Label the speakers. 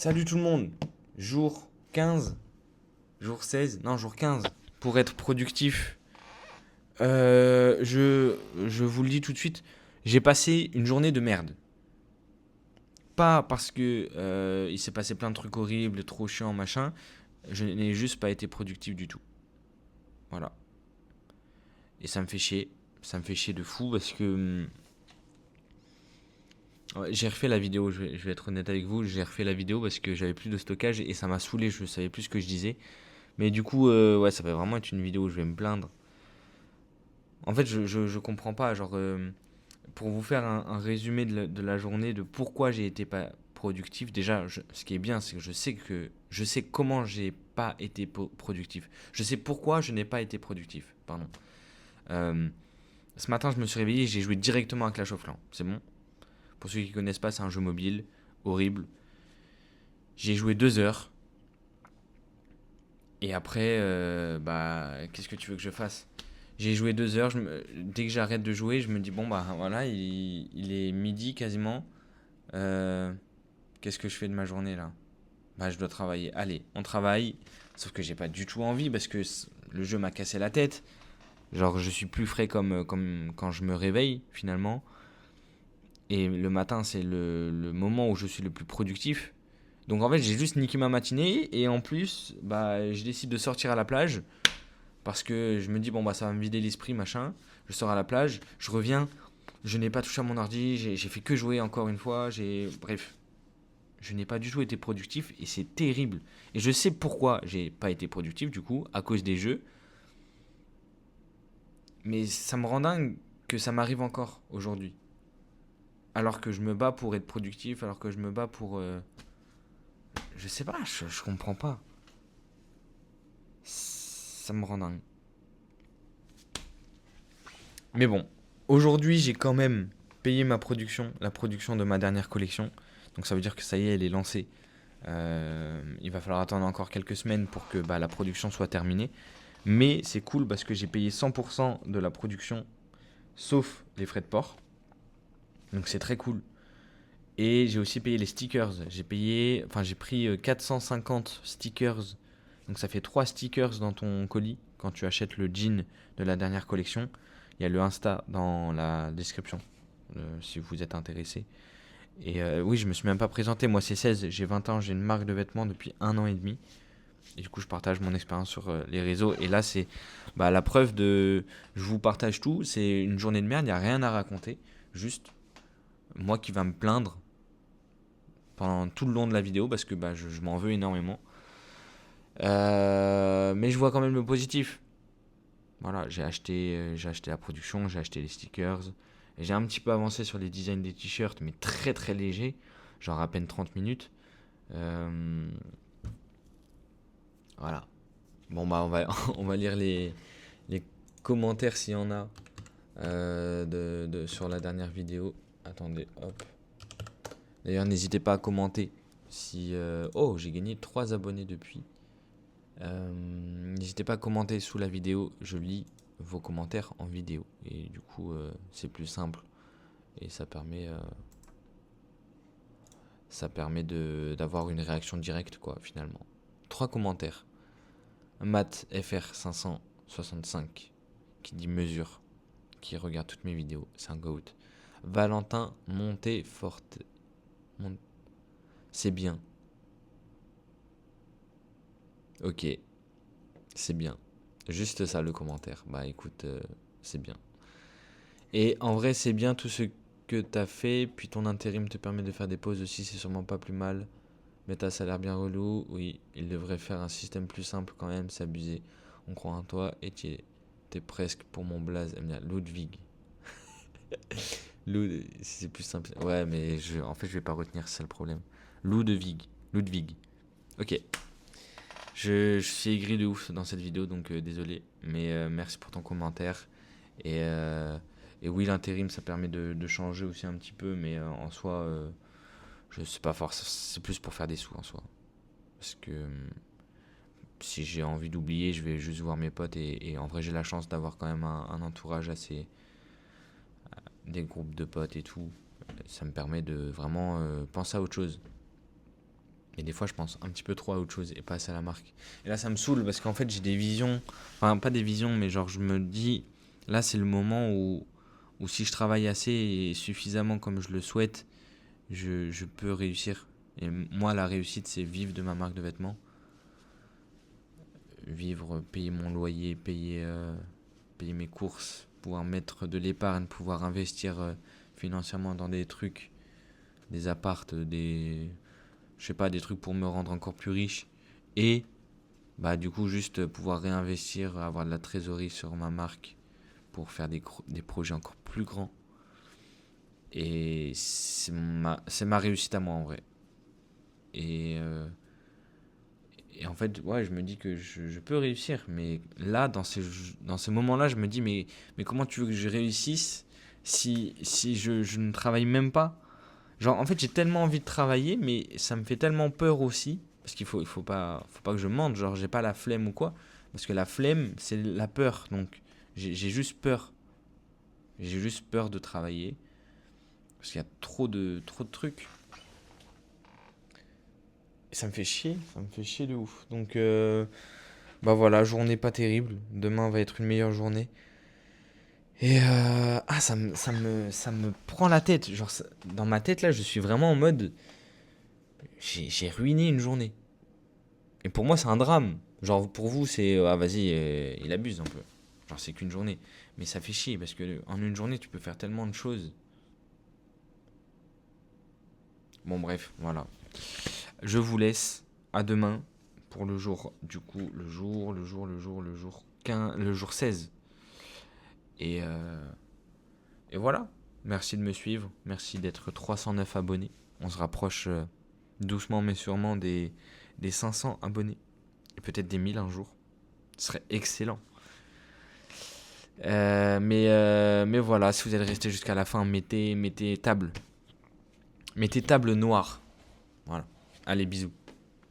Speaker 1: Salut tout le monde. Jour 15, jour 16, non jour 15. Pour être productif, je vous le dis tout de suite, j'ai passé une journée de merde. Pas parce que il s'est passé plein de trucs horribles, trop chiants, machin. Je n'ai juste pas été productif du tout. Voilà. Et ça me fait chier. Ça me fait chier de fou parce que ouais, j'ai refait la vidéo, je vais être honnête avec vous, j'ai refait la vidéo parce que j'avais plus de stockage et ça m'a saoulé, je savais plus ce que je disais. Mais du coup, ouais, ça va vraiment être une vidéo où je vais me plaindre. En fait, je comprends pas. Genre, pour vous faire un résumé de la journée, de pourquoi j'ai été pas productif, déjà, ce qui est bien, c'est que je sais comment j'ai pas été productif. Je sais pourquoi je n'ai pas été productif. Pardon. Euh, Ce matin, je me suis réveillé et j'ai joué directement à Clash of Clans. C'est bon. Pour ceux qui connaissent pas, c'est un jeu mobile horrible. J'ai joué 2 heures. Et après, bah, qu'est-ce que tu veux que je fasse? J'ai joué 2 heures. Dès que j'arrête de jouer, je me dis, bon, bah voilà, il est midi quasiment. Euh, Qu'est-ce que je fais de ma journée là? Bah, je dois travailler. Allez, on travaille. Sauf que j'ai pas du tout envie parce que le jeu m'a cassé la tête. Genre, je suis plus frais comme quand je me réveille finalement. Et le matin, c'est le moment où je suis le plus productif. Donc en fait, j'ai juste niqué ma matinée. Et en plus, bah, je décide de sortir à la plage. Parce que je me dis, bon, bah, ça va me vider l'esprit, machin. Je sors à la plage, je reviens, je n'ai pas touché à mon ordi, j'ai fait que jouer encore une fois. Bref, je n'ai pas du tout été productif et c'est terrible. Et je sais pourquoi j'ai pas été productif, du coup, à cause des jeux. Mais ça me rend dingue que ça m'arrive encore aujourd'hui. Alors que je me bats pour être productif, alors que je me bats pour. Je sais pas, je comprends pas. Ça me rend dingue. Mais bon, aujourd'hui, j'ai quand même payé ma production, la production de ma dernière collection. Donc ça veut dire que ça y est, elle est lancée. Il va falloir attendre encore quelques semaines pour que bah, la production soit terminée. Mais c'est cool parce que j'ai payé 100% de la production, sauf les frais de port. Donc c'est très cool. Et j'ai aussi payé les stickers. J'ai pris 450 stickers. Donc ça fait 3 stickers dans ton colis quand tu achètes le jean de la dernière collection. Il y a le Insta dans la description si vous êtes intéressé. Et oui, je me suis même pas présenté. Moi, c'est 16, j'ai 20 ans, j'ai une marque de vêtements depuis 1 an et demi. Et du coup, je partage mon expérience sur les réseaux. Et là, c'est bah, la preuve de. Je vous partage tout. C'est une journée de merde, il n'y a rien à raconter. Juste moi qui va me plaindre pendant tout le long de la vidéo parce que bah, je m'en veux énormément. Mais je vois quand même le positif. Voilà, j'ai acheté la production, j'ai acheté les stickers. Et j'ai un petit peu avancé sur les designs des t-shirts, mais très très léger. Genre à peine 30 minutes. Euh, voilà. Bon, bah, on va lire les commentaires s'il y en a sur la dernière vidéo. Attendez, hop. D'ailleurs, n'hésitez pas à commenter si. Oh, j'ai gagné 3 abonnés depuis. N'hésitez pas à commenter sous la vidéo. Je lis vos commentaires en vidéo. Et du coup, c'est plus simple. Et ça permet d'avoir une réaction directe, quoi, finalement. 3 commentaires. Matt FR565 qui dit mesure, qui regarde toutes mes vidéos, c'est un goat. Valentin Monteforte, c'est bien. Ok, c'est bien. Juste ça le commentaire. Bah écoute, c'est bien. Et en vrai, c'est bien tout ce que t'as fait, puis ton intérim te permet de faire des pauses aussi, c'est sûrement pas plus mal. Mais ta salaire bien relou, oui, il devrait faire un système plus simple quand même, c'est abusé. On croit en toi et t'es presque pour mon blaze. Ludwig. C'est plus simple. Ouais, mais en fait, je vais pas retenir, c'est ça le problème. Ludwig. Ludwig. Ok. Je suis aigri de ouf dans cette vidéo, donc désolé. Mais merci pour ton commentaire. Et, euh, et oui, l'intérim, ça permet de changer aussi un petit peu, mais en soi, je sais pas force. C'est plus pour faire des sous en soi. Parce que si j'ai envie d'oublier, je vais juste voir mes potes. Et en vrai, j'ai la chance d'avoir quand même un entourage assez. Des groupes de potes et tout. Ça me permet de vraiment penser à autre chose. Et des fois, je pense un petit peu trop à autre chose et pas assez à la marque. Et là, ça me saoule parce qu'en fait, j'ai des visions. Enfin, pas des visions, mais genre, je me dis, là, c'est le moment où si je travaille assez et suffisamment comme je le souhaite, je peux réussir. Et moi, la réussite, c'est vivre de ma marque de vêtements. Vivre, payer mon loyer, payer mes courses, pouvoir mettre de l'épargne, pouvoir investir financièrement dans des trucs, des appartes, je sais pas, des trucs pour me rendre encore plus riche. Et bah du coup juste pouvoir réinvestir, avoir de la trésorerie sur ma marque pour faire des projets encore plus grands. Et c'est ma réussite à moi en vrai. Et, euh, et en fait, ouais, je me dis que je peux réussir. Mais là, dans ces moments-là, je me dis, mais comment tu veux que je réussisse si je ne travaille même pas? Genre, en fait, j'ai tellement envie de travailler, mais ça me fait tellement peur aussi. Parce faut pas que je mente. Genre, j'ai pas la flemme ou quoi. Parce que la flemme, c'est la peur. Donc, j'ai juste peur. J'ai juste peur de travailler. Parce qu'il y a trop de trucs. Et ça me fait chier. Ça me fait chier de ouf. Donc, bah voilà, journée pas terrible. Demain va être une meilleure journée. Et ça me prend la tête. Genre, dans ma tête, là, je suis vraiment en mode. J'ai ruiné une journée. Et pour moi, c'est un drame. Genre, pour vous, c'est. Ah, vas-y, il abuse un peu. Genre, c'est qu'une journée. Mais ça fait chier parce que en une journée, tu peux faire tellement de choses. Bon, bref, voilà. Je vous laisse. À demain pour le jour. Du coup, le jour 15, le jour 16. Et, euh, et voilà. Merci de me suivre. Merci d'être 309 abonnés. On se rapproche doucement mais sûrement des 500 abonnés. Et peut-être des 1000 un jour. Ce serait excellent. Mais voilà, si vous êtes resté jusqu'à la fin, mettez table. Mettez table noire. Voilà. Allez, bisous.